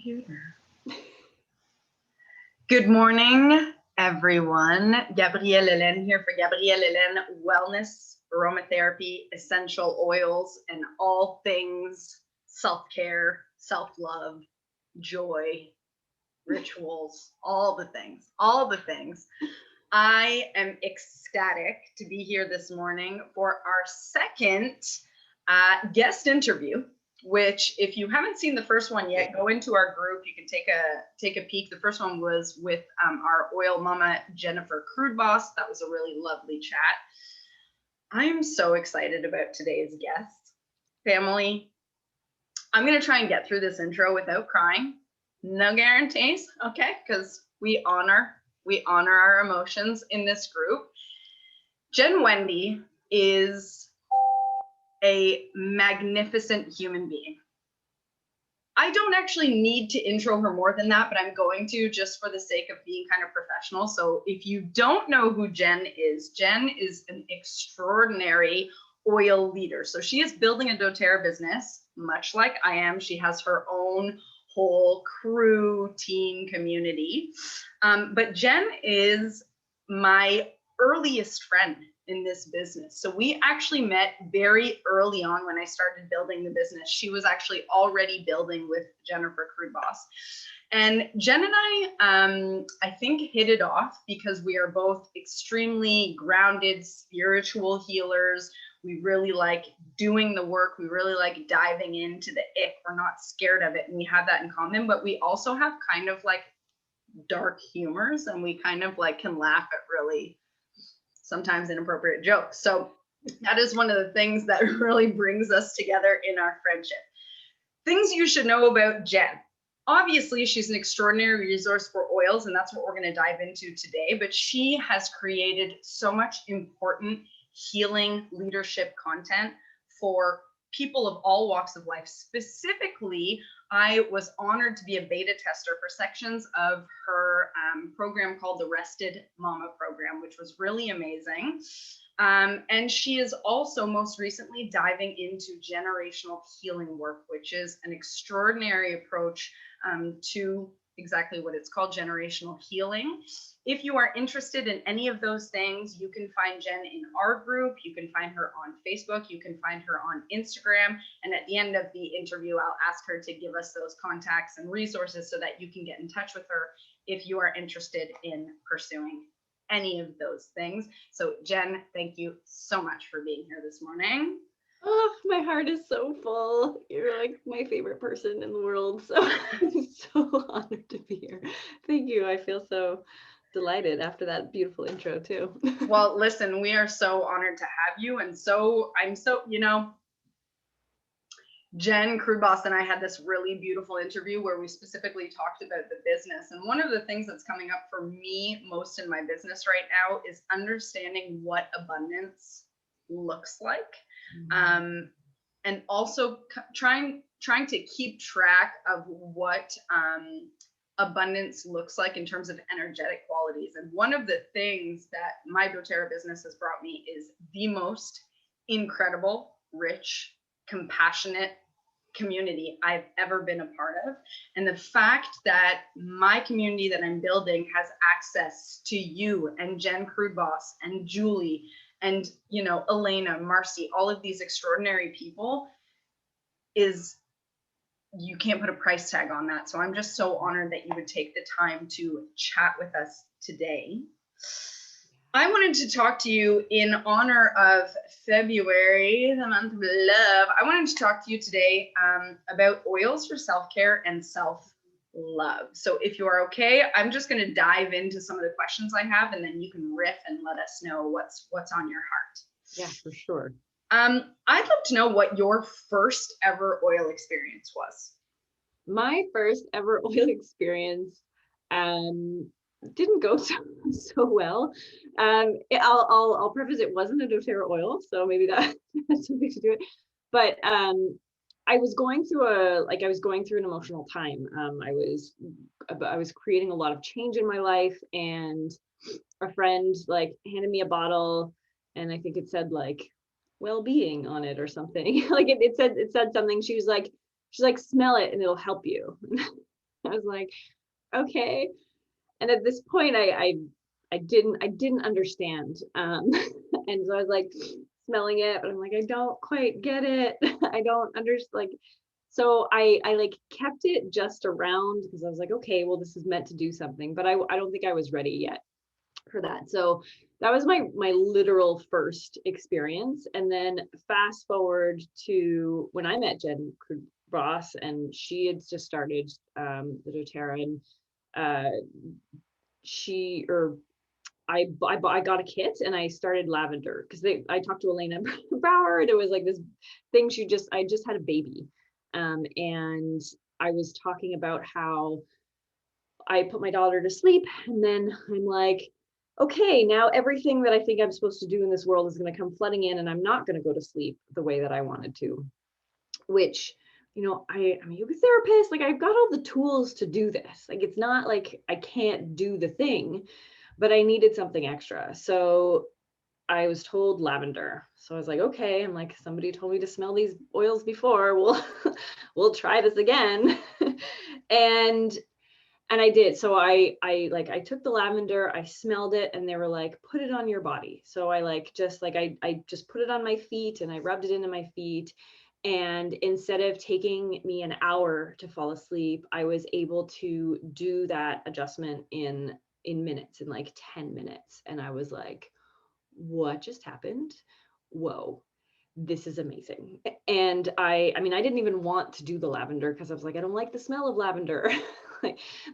Computer. Good morning, everyone. Gabrielle Hélène here for Gabrielle Hélène Wellness, Aromatherapy, Essential Oils, and all things self-care, self-love, joy, rituals, all the things. I am ecstatic to be here this morning for our second guest interview, which if you haven't seen the first one yet, go into our group. You can take a peek. The first one was with our oil mama, Jennifer Crudebass. That was a really lovely chat. I'm so excited about today's guest. Family, I'm going to try and get through this intro without crying. No guarantees, okay? Because we honor our emotions in this group. Wende is a magnificent human being. I don't actually need to intro her more than that, but I'm going to just for the sake of being kind of professional. So if you don't know who Jen is an extraordinary oil leader. So she is building a doTERRA business, much like I am. She has her own whole crew, team, community. But Jen is my earliest friend in this business. So we actually met very early on when I started building the business. She was actually already building with Jennifer Crudebass. And Jen and I think hit it off because we are both extremely grounded spiritual healers. We really like doing the work. We really like diving into the ick. We're not scared of it. And we have that in common, but we also have kind of like dark humors, and we kind of like can laugh at really sometimes inappropriate jokes. So that is one of the things that really brings us together in our friendship. Things you should know about Jen. Obviously, she's an extraordinary resource for oils, and that's what we're going to dive into today. But she has created so much important healing leadership content for people of all walks of life. Specifically, I was honored to be a beta tester for sections of her program called the Rested Mama program, which was really amazing. And she is also most recently diving into generational healing work, which is an extraordinary approach to exactly what it's called, generational healing. If you are interested in any of those things, you can find Jen in our group. You can find her on Facebook. You can find her on Instagram. And at the end of the interview, I'll ask her to give us those contacts and resources so that you can get in touch with her if you are interested in pursuing any of those things. So Jen, thank you so much for being here this morning. Oh, my heart is so full. You're like my favorite person in the world. So I'm so honored to be here. Thank you. I feel so delighted after that beautiful intro too. Well, listen, we are so honored to have you. And so I'm so, Jen Crudebass and I had this really beautiful interview where we specifically talked about the business. And one of the things that's coming up for me most in my business right now is understanding what abundance looks like. And also trying to keep track of what abundance looks like in terms of energetic qualities. And one of the things that my doTERRA business has brought me is the most incredible, rich, compassionate community I've ever been a part of. And the fact that my community that I'm building has access to you and Jen Crudebass and Julie and Elena, Marcy, all of these extraordinary people, is you can't put a price tag on that. So I'm just so honored that you would take the time to chat with us today. I wanted to talk to you in honor of February, the month of love. I wanted to talk to you today about oils for self-care and self-love. So if you are okay, I'm just going to dive into some of the questions I have, and then you can riff and let us know what's on your heart. Yeah, for sure. I'd love to know what your first ever oil experience was. My first ever oil experience didn't go so well. I'll preface, it wasn't a doTERRA oil, so maybe that has something to do with it. But I was going through an emotional time. I was creating a lot of change in my life, and a friend like handed me a bottle, and I think it said like well-being on it or something. Like it said something. She's like, smell it and it'll help you. was like, okay. And at this point, I didn't understand. And so I was like smelling it, but I'm like, I don't quite get it. I don't understand. Like, so I like kept it just around because I was like, okay, well, this is meant to do something, but I don't think I was ready yet for that. So that was my literal first experience. And then fast forward to when I met Jen Ross, and she had just started the doTERRA, and uh, she or I got a kit and I started lavender because I talked to Elena Bauer, and it was like this thing I just had a baby, and I was talking about how I put my daughter to sleep, and then I'm like, okay, now everything that I think I'm supposed to do in this world is going to come flooding in, and I'm not going to go to sleep the way that I wanted to, which, I'm a yoga therapist. Like, I've got all the tools to do this. Like, it's not like I can't do the thing, but I needed something extra. So I was told lavender. So I was like, okay, I'm like, somebody told me to smell these oils before. We'll try this again. and and I did. So I took the lavender, I smelled it, and they were like, put it on your body. So I just put it on my feet and I rubbed it into my feet. And instead of taking me an hour to fall asleep, I was able to do that adjustment in minutes, in like 10 minutes. And I was like, what just happened? Whoa, this is amazing. And I mean, I didn't even want to do the lavender because I was like, I don't like the smell of lavender.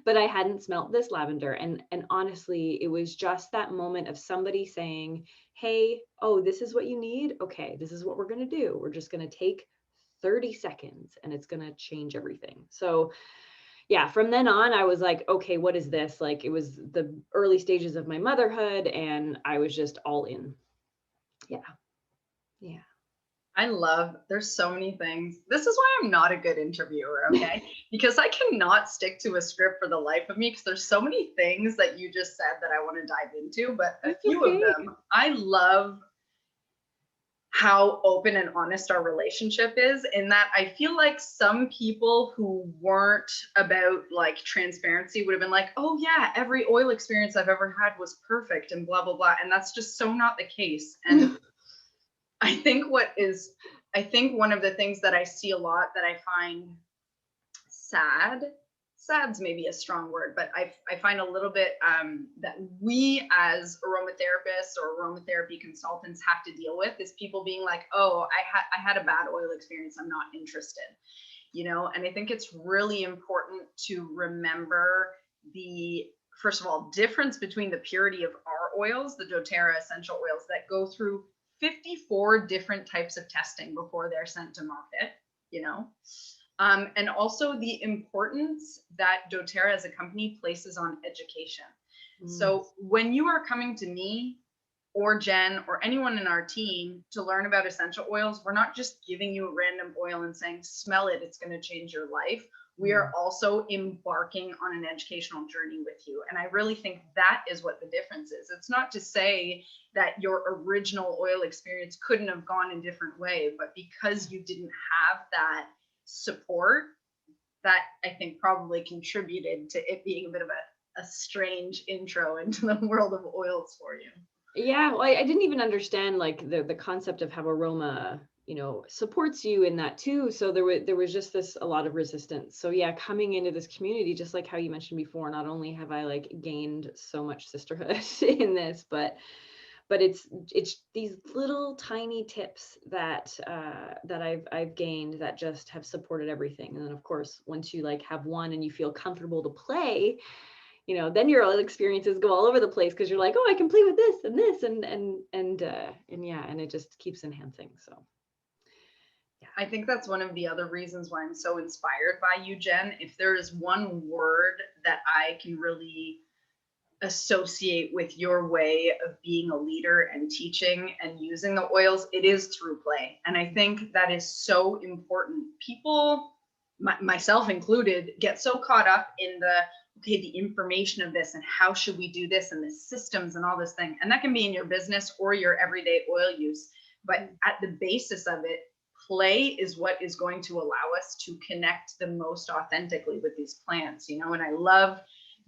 But I hadn't smelt this lavender. And honestly, it was just that moment of somebody saying, hey, oh, this is what you need. Okay, this is what we're going to do. We're just going to take 30 seconds and it's going to change everything. So yeah, from then on, I was like, okay, what is this? Like, it was the early stages of my motherhood, and I was just all in. Yeah. Yeah. There's so many things. This is why I'm not a good interviewer, okay? Because I cannot stick to a script for the life of me because there's so many things that you just said that I want to dive into, but a That's few of okay. them, I love how open and honest our relationship is, in that I feel like some people who weren't about like transparency would have been like, oh yeah, every oil experience I've ever had was perfect and blah blah blah, and that's just so not the case. And I think one of the things that I see a lot that I find sad's maybe a strong word, but I find a little bit that we as aromatherapists or aromatherapy consultants have to deal with is people being like, oh, I had a bad oil experience, I'm not interested, and I think it's really important to remember the, first of all, difference between the purity of our oils, the doTERRA essential oils that go through 54 different types of testing before they're sent to market, and also the importance that doTERRA as a company places on education. So when you are coming to me or Jen or anyone in our team to learn about essential oils, we're not just giving you a random oil and saying, smell it, it's going to change your life. We are also embarking on an educational journey with you. And I really think that is what the difference is. It's not to say that your original oil experience couldn't have gone a different way, but because you didn't have that support, that I think probably contributed to it being a bit of a strange intro into the world of oils for you. Yeah, well, I didn't even understand like the concept of how aroma, supports you in that too. So there was just a lot of resistance. So yeah, coming into this community, just like how you mentioned before, not only have I like gained so much sisterhood in this, but it's these little tiny tips that I've gained that just have supported everything. And then of course, once you like have one and you feel comfortable to play, then your oil experiences go all over the place because you're like, oh, I can play with this and this and yeah, and it just keeps enhancing. So yeah, I think that's one of the other reasons why I'm so inspired by you, Jen. If there is one word that I can really associate with your way of being a leader and teaching and using the oils, it is through play. And I think that is so important. People, myself included, get so caught up in the information of this and how should we do this and the systems and all this thing. And that can be in your business or your everyday oil use. But at the basis of it, play is what is going to allow us to connect the most authentically with these plants, you know, and I love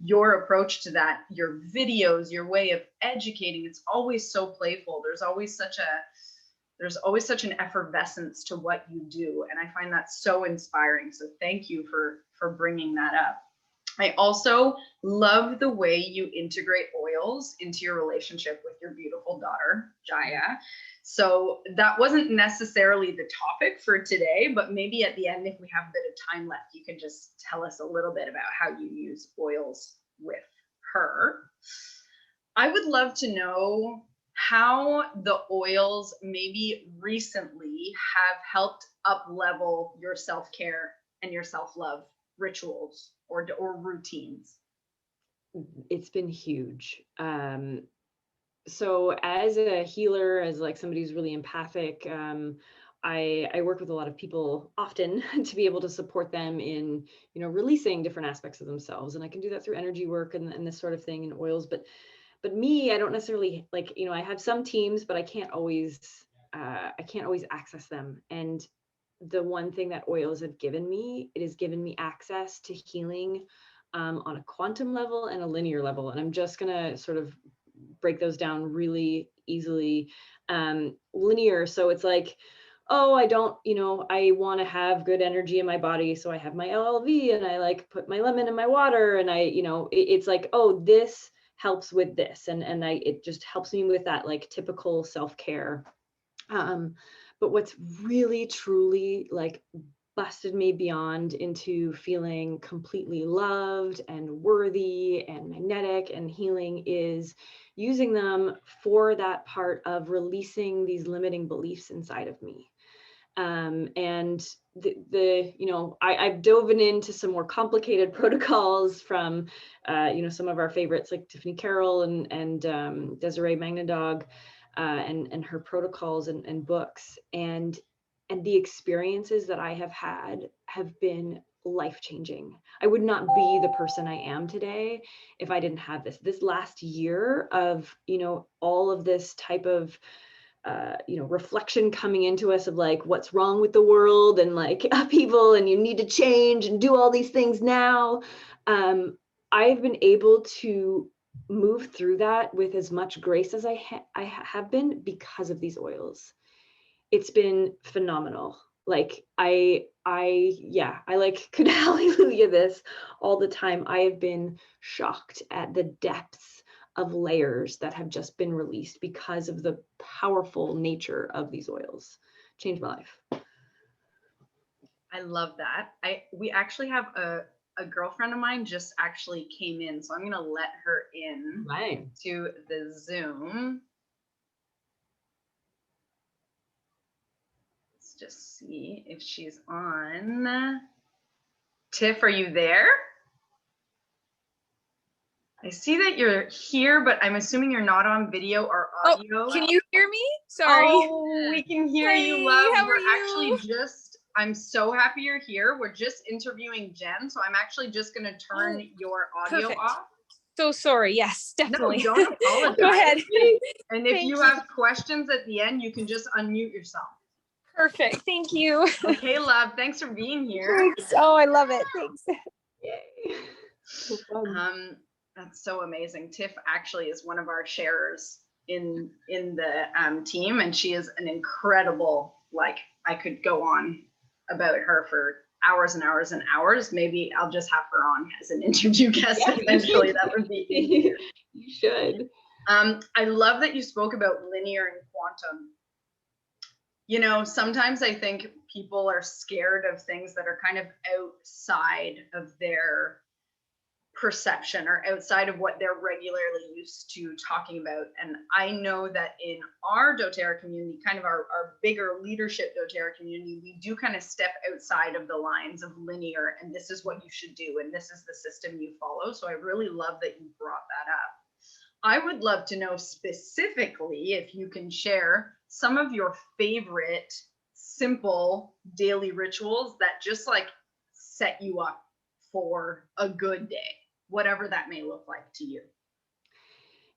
your approach to that, your videos, your way of educating. It's always so playful. There's always such an effervescence to what you do, and I find that so inspiring. So thank you for bringing that up. I also love the way you integrate oils into your relationship with your beautiful daughter, Jaya. So that wasn't necessarily the topic for today, but maybe at the end, if we have a bit of time left, you can just tell us a little bit about how you use oils with her. I would love to know how the oils maybe recently have helped up level your self-care and your self-love rituals or routines. It's been huge. So as a healer, as like somebody who's really empathic, I work with a lot of people often to be able to support them in, you know, releasing different aspects of themselves. And I can do that through energy work and this sort of thing and oils. But me, I don't necessarily like, you know, I have some teams, but I can't always access them. And the one thing that oils have given me, it has given me access to healing on a quantum level and a linear level. And I'm just gonna sort of break those down really easily. Linear, so it's like, oh, I don't, you know, I want to have good energy in my body, so I have my LLV and I like put my lemon in my water, and I, you know, it's like, oh, this helps with this, and it just helps me with that like typical self-care. But what's really truly like busted me beyond into feeling completely loved and worthy and magnetic and healing is using them for that part of releasing these limiting beliefs inside of me. And the you know, I've dove into some more complicated protocols from you know, some of our favorites like Tiffany Carroll and Desiree Magnadog, and her protocols and books, and the experiences that I have had have been life-changing. I would not be the person I am today if I didn't have this last year of, you know, all of this type of you know, reflection coming into us of like what's wrong with the world and like upheaval and you need to change and do all these things now. I've been able to move through that with as much grace as I have been because of these oils. It's been phenomenal. Like I like could hallelujah this all the time. I have been shocked at the depths of layers that have just been released because of the powerful nature of these oils. Changed my life. I love that. We actually have a girlfriend of mine just actually came in, so I'm gonna let her in Right. to the Zoom. Let's just see if she's on. Tiff, are you there? I see that you're here, but I'm assuming you're not on video or audio. Oh, can you hear me? Sorry. Oh, we can hear you, love. How are We're you? actually just, I'm so happy you're here. We're just interviewing Jen, so I'm actually just going to turn your audio perfect. off. So sorry. Yes, definitely. No, don't apologize. Go ahead. And if Thank you have questions at the end, you can just unmute yourself. Perfect. Thank you. Okay, love. Thanks for being here. Thanks. Oh, I love it. Thanks. Yay. So fun. That's so amazing. Tiff actually is one of our sharers in the team, and she is an incredible, like, I could go on about her for hours and hours and hours. Maybe I'll just have her on as an interview guest eventually. That would be easier. You should. I love that you spoke about linear and quantum. You know, sometimes I think people are scared of things that are kind of outside of their perception or outside of what they're regularly used to talking about. And I know that in our doTERRA community, kind of our bigger leadership doTERRA community, we do kind of step outside of the lines of linear, and this is what you should do, and this is the system you follow. So I really love that you brought that up. I would love to know specifically if you can share some of your favorite simple daily rituals that just like set you up for a good day, whatever that may look like to you.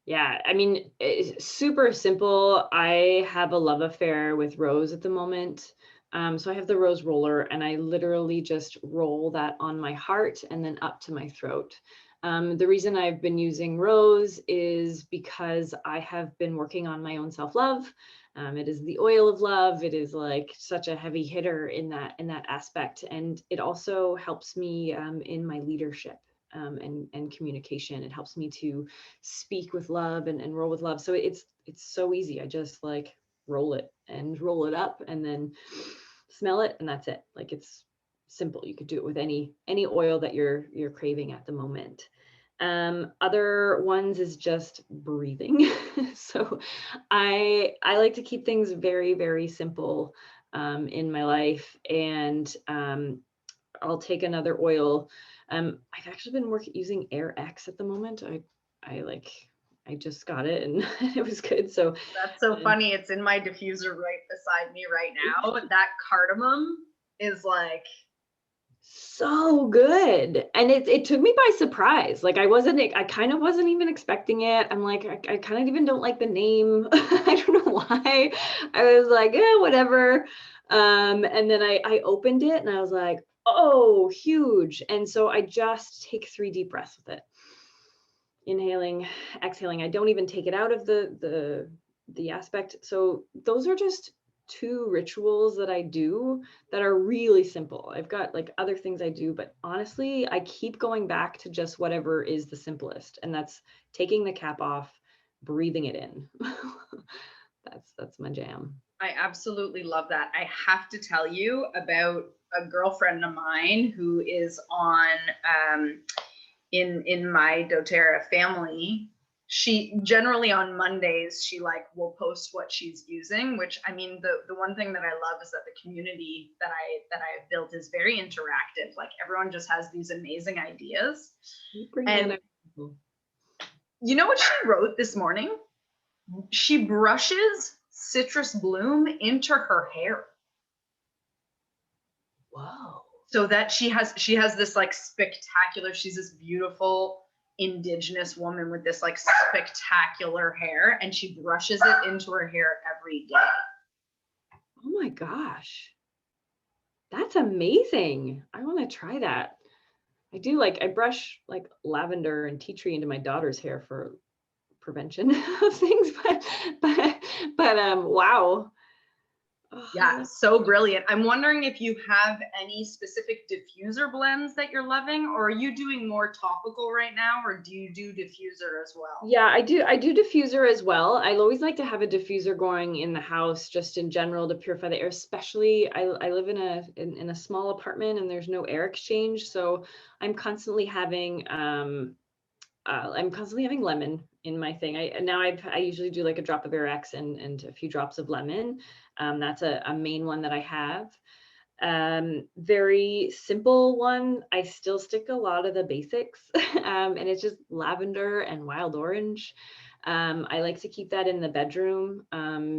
Yeah, I mean, it's super simple. I have a love affair with rose at the moment. So I have the rose roller, and I literally just roll that on my heart and then up to my throat. The reason I've been using rose is because I have been working on my own self-love. It is the oil of love. It is like such a heavy hitter in that aspect, and it also helps me in my leadership and communication. It helps me to speak with love and roll with love. So it's so easy. I just like roll it and roll it up, and then smell it, and that's it. Like, it's simple. You could do it with any oil that you're craving at the moment. Other ones is just breathing. So I like to keep things very, very simple in my life, and I'll take another oil. I've actually been using Air X at the moment. I just got it, and it was good. So That's so funny. It's in my diffuser right beside me right now. That cardamom is like so good, and it took me by surprise. Like, I kind of wasn't even expecting it. I'm like, I kind of even don't like the name. I don't know why. I was like, yeah, whatever. And then I opened it, and I was like, oh, huge. And so I just take 3 deep breaths with it, inhaling, exhaling. I don't even take it out of the aspect. So those are just 2 rituals that I do that are really simple. I've got like other things I do, but honestly, I keep going back to just whatever is the simplest, and that's taking the cap off, breathing it in. That's my jam. I absolutely love that. I have to tell you about a girlfriend of mine who is on in my doTERRA family. She generally on Mondays, she like will post what she's using, which I mean, the one thing that I love is that the community that I've built is very interactive. Like, everyone just has these amazing ideas. And you know what she wrote this morning? She brushes citrus bloom into her hair. Whoa. So that she has this like spectacular, she's this beautiful indigenous woman with this like spectacular hair, and she brushes it into her hair every day. Oh my gosh. That's amazing. I want to try that. I brush like lavender and tea tree into my daughter's hair for prevention of things, but wow. Yeah, so brilliant. I'm wondering if you have any specific diffuser blends that you're loving, or are you doing more topical right now, or do you do diffuser as well? Yeah, I do diffuser as well. I always like to have a diffuser going in the house just in general to purify the air, especially I live in a small apartment, and there's no air exchange, so I'm constantly having lemon in my thing. I usually do like a drop of Air X and a few drops of lemon. That's a main one that I have. Very simple one. I still stick a lot of the basics, and it's just lavender and wild orange. I like to keep that in the bedroom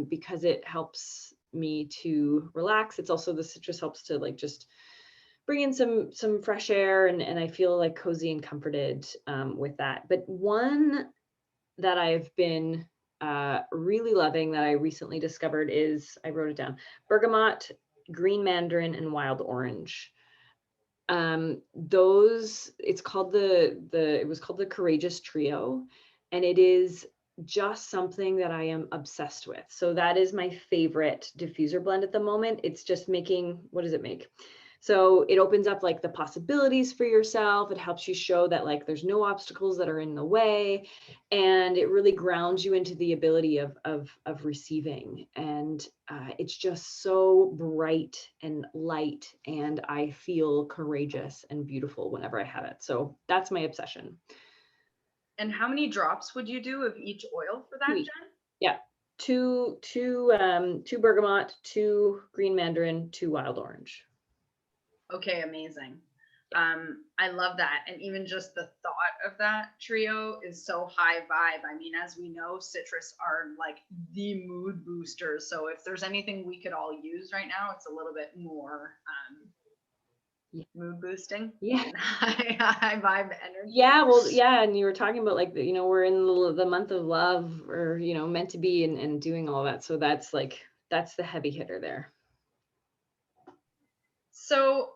because it helps me to relax. It's also, the citrus helps to like just bring in some fresh air, and I feel like cozy and comforted with that. But one that I've been really loving that I recently discovered is, I wrote it down, bergamot, green mandarin, and wild orange. Those, it was called the Courageous Trio, and it is just something that I am obsessed with. So that is my favorite diffuser blend at the moment. It's just making, what does it make? So it opens up like the possibilities for yourself. It helps you show that like there's no obstacles that are in the way, and it really grounds you into the ability of receiving. And it's just so bright and light, and I feel courageous and beautiful whenever I have it. So that's my obsession. And how many drops would you do of each oil for that, Jen? Yeah, two bergamot, 2 green mandarin, 2 wild orange. Okay, amazing. I love that. And even just the thought of that trio is so high vibe. I mean, as we know, citrus are like the mood boosters. So if there's anything we could all use right now, it's a little bit more mood boosting. Yeah. And high vibe energy. Yeah, well, yeah, and you were talking about like, we're in the month of love, or, meant to be, and doing all that. So that's the heavy hitter there. So,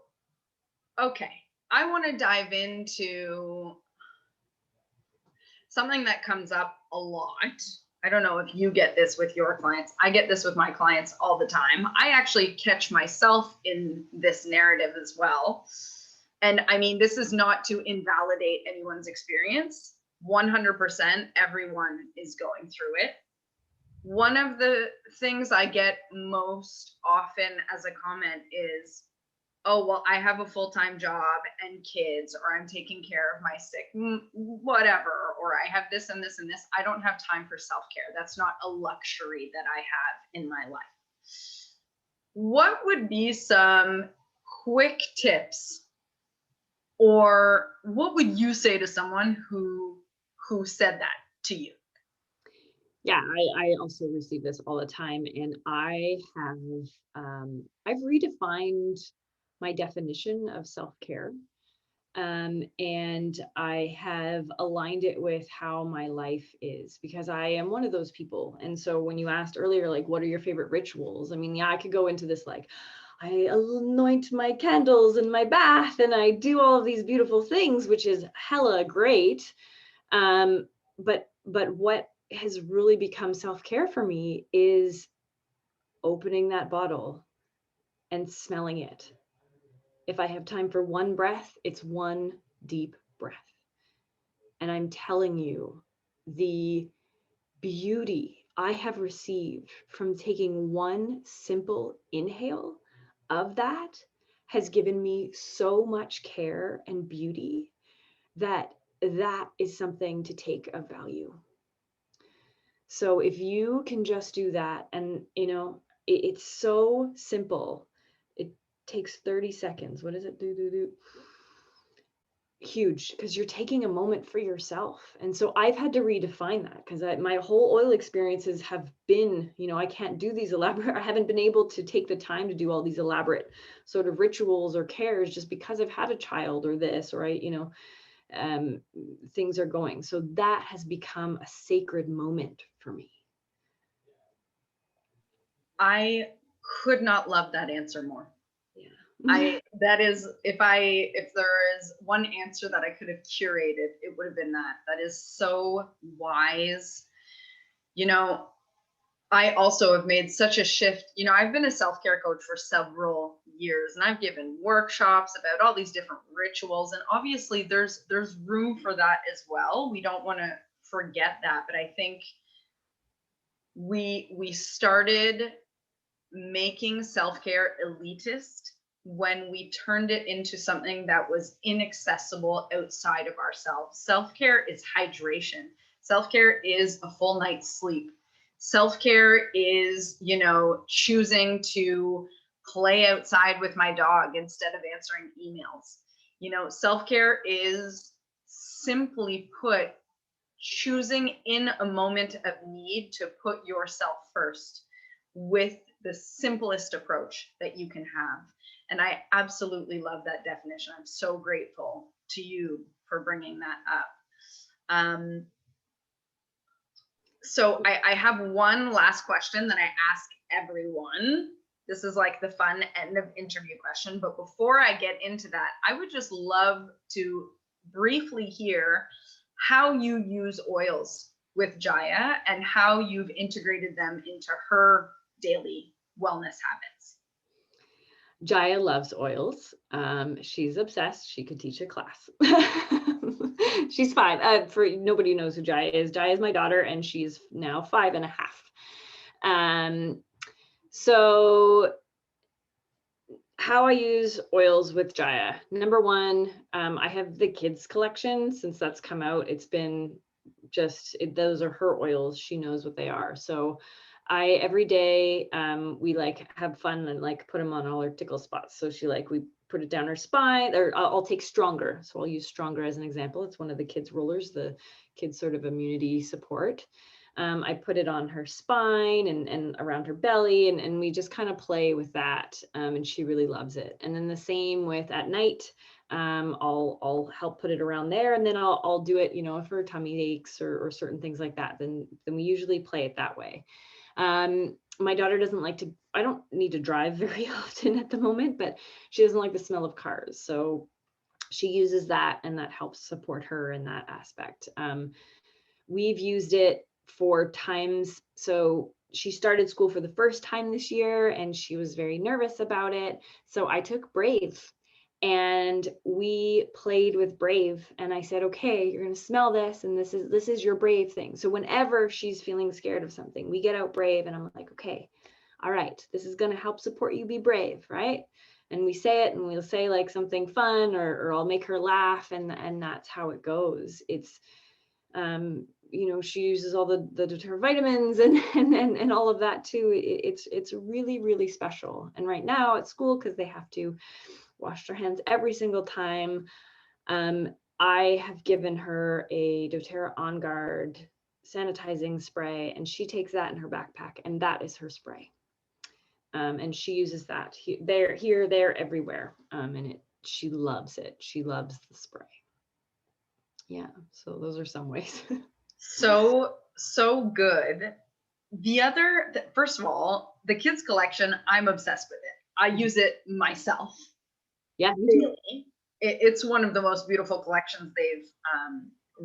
okay, I want to dive into something that comes up a lot. I don't know if you get this with your clients. I get this with my clients all the time. I actually catch myself in this narrative as well. And I mean, this is not to invalidate anyone's experience. 100% everyone is going through it. One of the things I get most often as a comment is, oh, well, I have a full-time job and kids, or I'm taking care of my sick, whatever, or I have this and this and this. I don't have time for self-care. That's not a luxury that I have in my life. What would be some quick tips, or what would you say to someone who said that to you? Yeah, I also receive this all the time, and I've redefined my definition of self-care. And I have aligned it with how my life is, because I am one of those people. And so when you asked earlier, like, what are your favorite rituals? I mean, yeah, I could go into this, like, I anoint my candles in my bath and I do all of these beautiful things, which is hella great. But what has really become self-care for me is opening that bottle and smelling it. If I have time for one breath, it's one deep breath. And I'm telling you, the beauty I have received from taking one simple inhale of that has given me so much care and beauty that is something to take of value. So if you can just do that, and it's so simple. It takes 30 seconds. What does it do? Huge, because you're taking a moment for yourself. And so I've had to redefine that, because my whole oil experiences have been, I can't do these elaborate, I haven't been able to take the time to do all these elaborate sort of rituals or cares, just because I've had a child or this, or things are going. So that has become a sacred moment for me. I could not love that answer more. Yeah. That is, if there is one answer that I could have curated, it would have been that. That is so wise. I also have made such a shift. I've been a self-care coach for several years, and I've given workshops about all these different rituals. And obviously there's room for that as well. We don't want to forget that. But I think we started making self-care elitist when we turned it into something that was inaccessible outside of ourselves. Self-care is hydration. Self-care is a full night's sleep. Self-care is, choosing to play outside with my dog instead of answering emails. Self-care is, simply put, choosing in a moment of need to put yourself first with the simplest approach that you can have. And I absolutely love that definition. I'm so grateful to you for bringing that up. So I have one last question that I ask everyone. This is like the fun end of interview question. But before I get into that, I would just love to briefly hear how you use oils with Jaya and how you've integrated them into her daily wellness habits. Jaya loves oils. She's obsessed. She could teach a class. She's 5. For nobody knows who Jaya is. Jaya is my daughter, and she's now 5.5. So how I use oils with Jaya. Number one, I have the kids collection. Since that's come out, it's been those are her oils. She knows what they are. So every day, we have fun and put them on all her tickle spots. So we put it down her spine, or I'll take Stronger. So I'll use Stronger as an example. It's one of the kids' rollers, the kids' sort of immunity support. I put it on her spine and around her belly, and we just kind of play with that. And she really loves it. And then the same with at night. I'll help put it around there, and then I'll do it, if her tummy aches or certain things like that, then we usually play it that way. My daughter doesn't like to, I don't need to drive very often at the moment, but she doesn't like the smell of cars. So she uses that, and that helps support her in that aspect. We've used it for times. So she started school for the first time this year and she was very nervous about it. So I took Brave and we played with Brave, and I said, okay, you're going to smell this, and this is your Brave thing. So whenever she's feeling scared of something, we get out Brave, and I'm like, okay, all right, this is going to help support you be brave, right? And we say it, and we'll say like something fun, or I'll make her laugh, and that's how it goes. It's you know, she uses all the doTERRA vitamins and all of that too. It's really, really special. And right now at school, because they have to wash their hands every single time, I have given her a doTERRA On Guard sanitizing spray, and she takes that in her backpack, and that is her spray. And she uses that here, there, everywhere. And she loves it. She loves the spray. Yeah, so those are some ways. So good. First of all, the kids collection, I'm obsessed with it. I use it myself. Yeah, daily. It's one of the most beautiful collections they've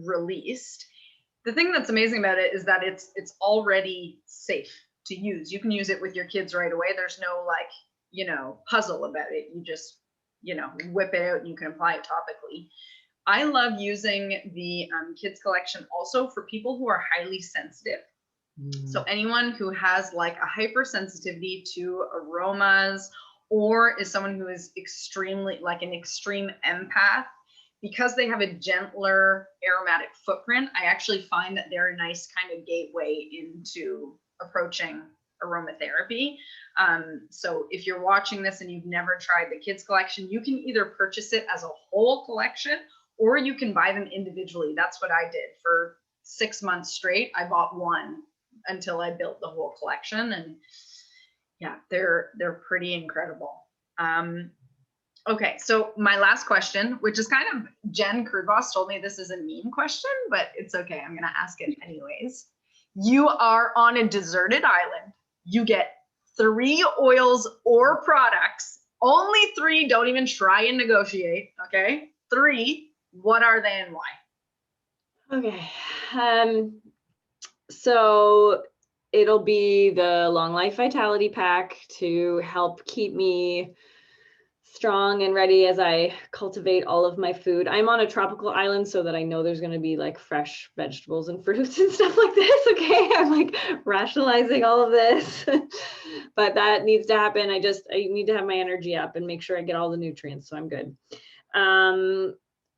released. The thing that's amazing about it is that it's already safe to use. You can use it with your kids right away. There's no like, you know, puzzle about it. You just, you know, whip it out and you can apply it topically. I love using the kids collection also for people who are highly sensitive. So anyone who has like a hypersensitivity to aromas, or is someone who is extremely like an extreme empath, because they have a gentler aromatic footprint, I actually find that they're a nice kind of gateway into approaching aromatherapy. So if you're watching this and you've never tried the kids collection, you can either purchase it as a whole collection, or you can buy them individually. That's what I did for 6 months straight. I bought one until I built the whole collection, and yeah, they're pretty incredible. Okay, so my last question, which is kind of, Jen Kurdvoss told me this is a mean question, but it's okay. I'm gonna ask it anyways. You are on a deserted island. You get 3 oils or products, only 3, don't even try and negotiate, okay? 3, what are they and why? Okay, so it'll be the Long Life Vitality Pack to help keep me strong and ready as I cultivate all of my food. I'm on a tropical island, so that I know there's going to be like fresh vegetables and fruits and stuff like this. Okay, I'm like rationalizing all of this, but that needs to happen. I need to have my energy up and make sure I get all the nutrients, so I'm good.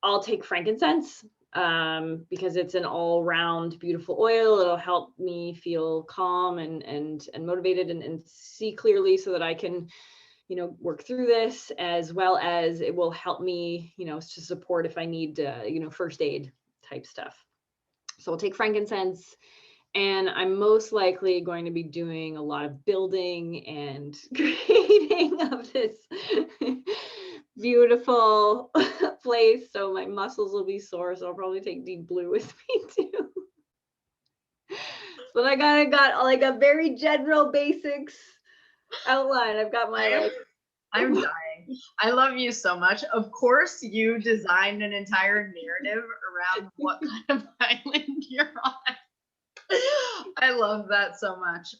I'll take frankincense because it's an all-round beautiful oil. It'll help me feel calm and motivated and see clearly, so that I can, you know, work through this, as well as it will help me, you know, to support if I need, you know, first aid type stuff. So I'll take frankincense, and I'm most likely going to be doing a lot of building and creating of this beautiful place. So my muscles will be sore. So I'll probably take Deep Blue with me too. But I got like a very general basics outline. I've got my like. I'm dying. I love you so much. Of course, you designed an entire narrative around what kind of island you're on. I love that so much.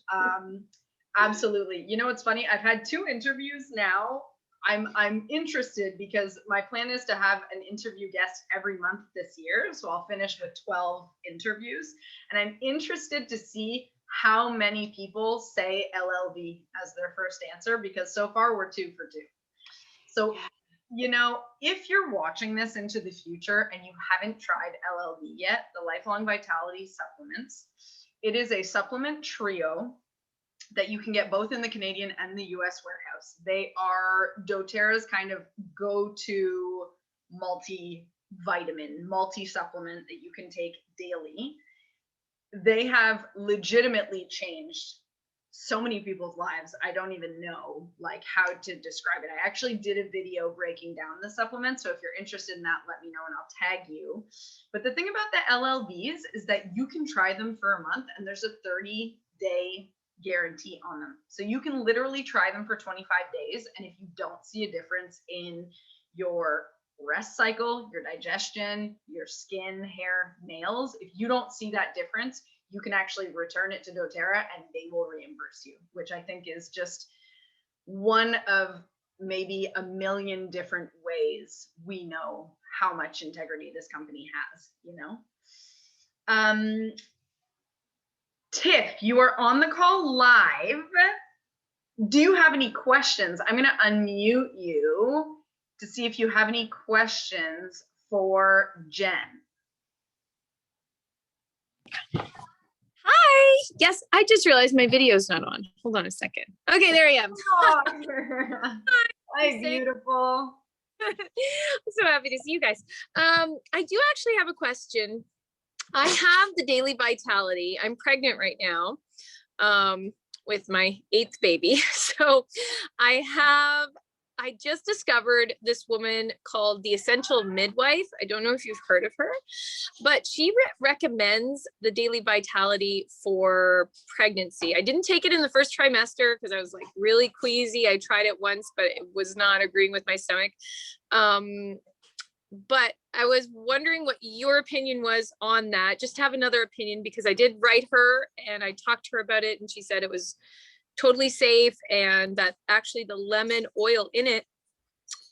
Absolutely. You know, it's funny. I've had 2 interviews now. I'm interested because my plan is to have an interview guest every month this year. So I'll finish with 12 interviews, and I'm interested to see how many people say LLV as their first answer, because so far we're 2 for 2. So, you know, if you're watching this into the future and you haven't tried LLV yet, the Lifelong Vitality supplements, it is a supplement trio that you can get both in the Canadian and the US warehouse. They are doTERRA's kind of go-to multivitamin, multi-supplement that you can take daily. They have legitimately changed so many people's lives. I don't even know like how to describe it. I actually did a video breaking down the supplements. So if you're interested in that, let me know and I'll tag you. But the thing about the LLVs is that you can try them for a month, and there's a 30-day guarantee on them. So you can literally try them for 25 days. And if you don't see a difference in your rest cycle, your digestion, your skin, hair, nails, if you don't see that difference, you can actually return it to doTERRA and they will reimburse you, which I think is just one of maybe a million different ways we know how much integrity this company has, you know? Tiff, you are on the call live. Do you have any questions? I'm going to unmute you to see if you have any questions for Jen. Hi. Yes, I just realized my video's not on. Hold on a second. Okay, there I am. Oh, hi, beautiful. I'm so happy to see you guys. I do actually have a question. I have the Daily Vitality. I'm pregnant right now with my 8th baby. So I just discovered this woman called the Essential Midwife. I don't know if you've heard of her, but she recommends the Daily Vitality for pregnancy. I didn't take it in the first trimester because I was like really queasy. I tried it once, but it was not agreeing with my stomach. But I was wondering what your opinion was on that. Just have another opinion because I did write her and I talked to her about it and she said it was totally safe and that actually the lemon oil in it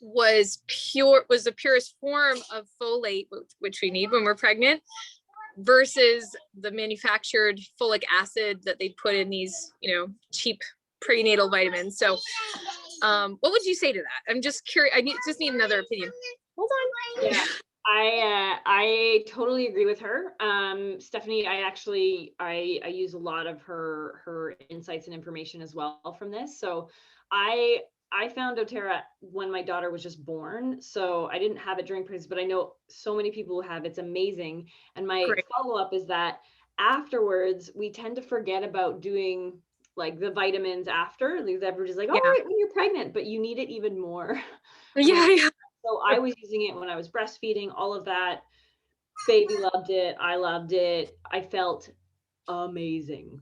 was the purest form of folate, which we need when we're pregnant, versus the manufactured folic acid that they put in these, cheap prenatal vitamins. So what would you say to that? I'm just curious. I just need another opinion. Hold on. Yeah, I totally agree with her. Stephanie, I use a lot of her insights and information as well from this. So I found doTERRA when my daughter was just born. So I didn't have it during pregnancy, but I know so many people who have. It's amazing. And my follow-up is that afterwards, we tend to forget about doing like the vitamins after. Everybody's like, oh, right, when you're pregnant, but you need it even more. Yeah. So I was using it when I was breastfeeding, all of that. Baby loved it. I loved it. I felt amazing.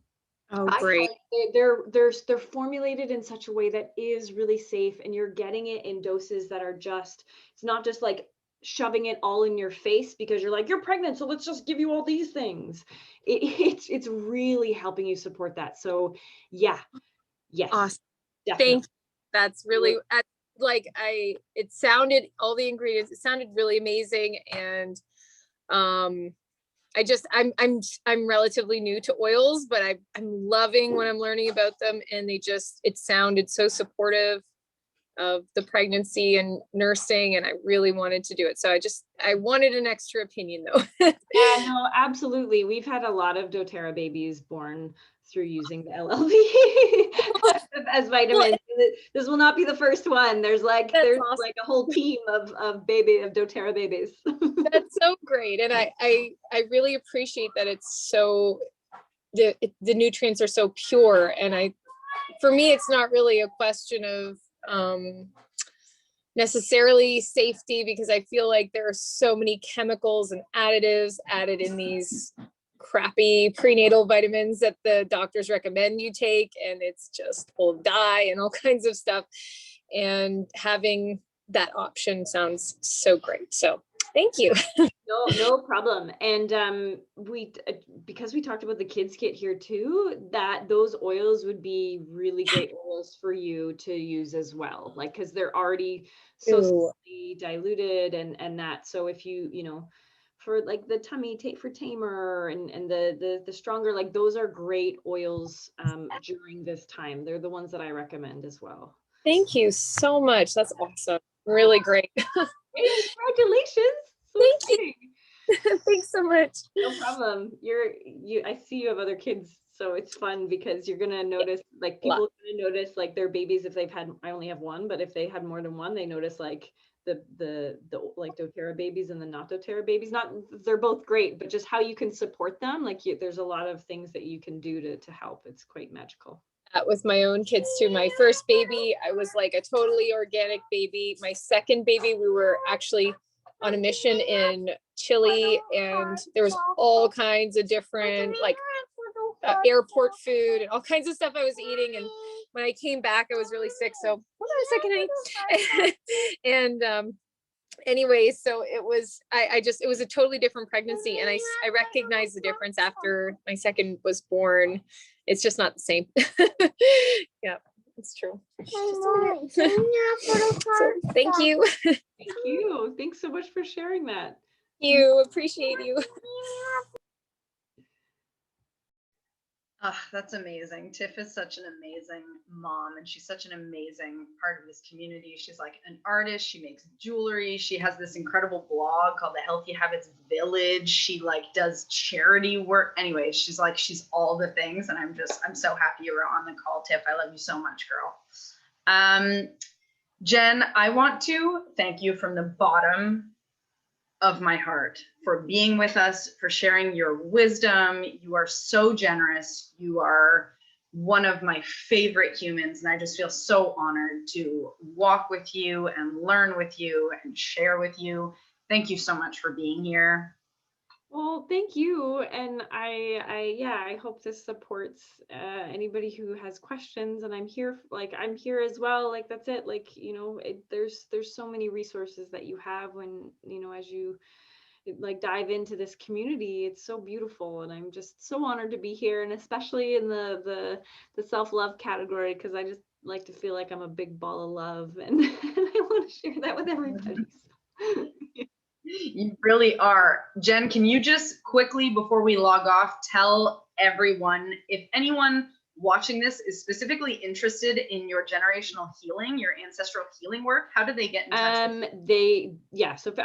Oh, great. They're formulated in such a way that is really safe, and you're getting it in doses that are just, it's not just like shoving it all in your face because you're like, you're pregnant, so let's just give you all these things. It's really helping you support that. So yeah, yes. Awesome. Definitely. Thank you. That's really it sounded, all the ingredients, it sounded really amazing. And I'm relatively new to oils, but I'm loving when I'm learning about them. And it sounded so supportive of the pregnancy and nursing. And I really wanted to do it. So I wanted an extra opinion though. Yeah, no, absolutely. We've had a lot of doTERRA babies born through using the LLV as vitamins. This will not be the first one. There's awesome. Like a whole team of doTERRA babies. That's so great. And I really appreciate that it's so, the nutrients are so pure. And for me, it's not really a question of necessarily safety, because I feel like there are so many chemicals and additives added in these crappy prenatal vitamins that the doctors recommend you take, and it's just full of dye and all kinds of stuff. And having that option sounds so great. So thank you. No problem. And because we talked about the kids kit here too, that those oils would be really great oils for you to use as well, like because they're already so diluted and that. So if you for like the tummy for tamer and the stronger, like those are great oils during this time. They're the ones that I recommend as well. Thank you so much. That's awesome. Really great. Congratulations. So Thank exciting. you. Thanks so much. No problem. I see you have other kids, so it's fun because you're gonna notice, like people are gonna notice like their babies if they've had. I only have one, but if they had more than one, they notice like the like doTERRA babies and the not doTERRA babies. Not they're both great, but just how you can support them. Like there's a lot of things that you can do to help. It's quite magical. With my own kids too. My first baby, I was like a totally organic baby. My second baby, we were actually on a mission in Chile, and there was all kinds of different, like airport food and all kinds of stuff I was eating. And when I came back, I was really sick. So hold on a second, honey. And anyway, so it was, it was a totally different pregnancy. And I recognized the difference after my second was born. It's just not the same. Yeah, it's true. So, thank you. Thank you. Thanks so much for sharing that. You appreciate you. That's amazing. Tiff is such an amazing mom, and she's such an amazing part of this community. She's like an artist. She makes jewelry. She has this incredible blog called the Healthy Habits Village. She like does charity work. Anyways, she's all the things, and I'm so happy you were on the call, Tiff. I love you so much, girl. Jen, I want to thank you from the bottom of my heart for being with us, for sharing your wisdom. You are so generous. You are one of my favorite humans, and I just feel so honored to walk with you and learn with you and share with you. Thank you so much for being here. Well, thank you. And I hope this supports anybody who has questions, and I'm here as well. Like, that's it. Like, there's so many resources that you have when, as you like dive into this community. It's so beautiful, and I'm just so honored to be here, and especially in the self-love category, because I just like to feel like I'm a big ball of love, and I want to share that with everybody. So. You really are. Jen, can you just quickly, before we log off, tell everyone, if anyone watching this is specifically interested in your generational healing, your ancestral healing work, how do they get in touch with you?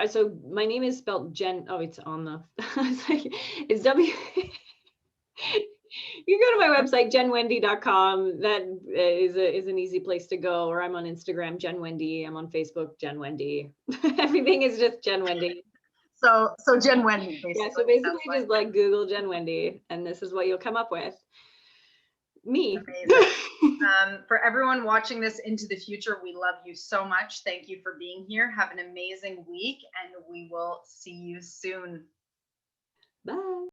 So my name is spelled Jen. Oh, it's on the, it's W. You go to my website, jenwende.com. That is an easy place to go. Or I'm on Instagram, Jen Wende. I'm on Facebook, Jen Wende. Everything is just Jen Wende. So Jen Wende, basically. Yeah, so basically just like Google Jen Wende, and this is what you'll come up with. Me. Amazing. For everyone watching this into the future, we love you so much. Thank you for being here. Have an amazing week, and we will see you soon. Bye.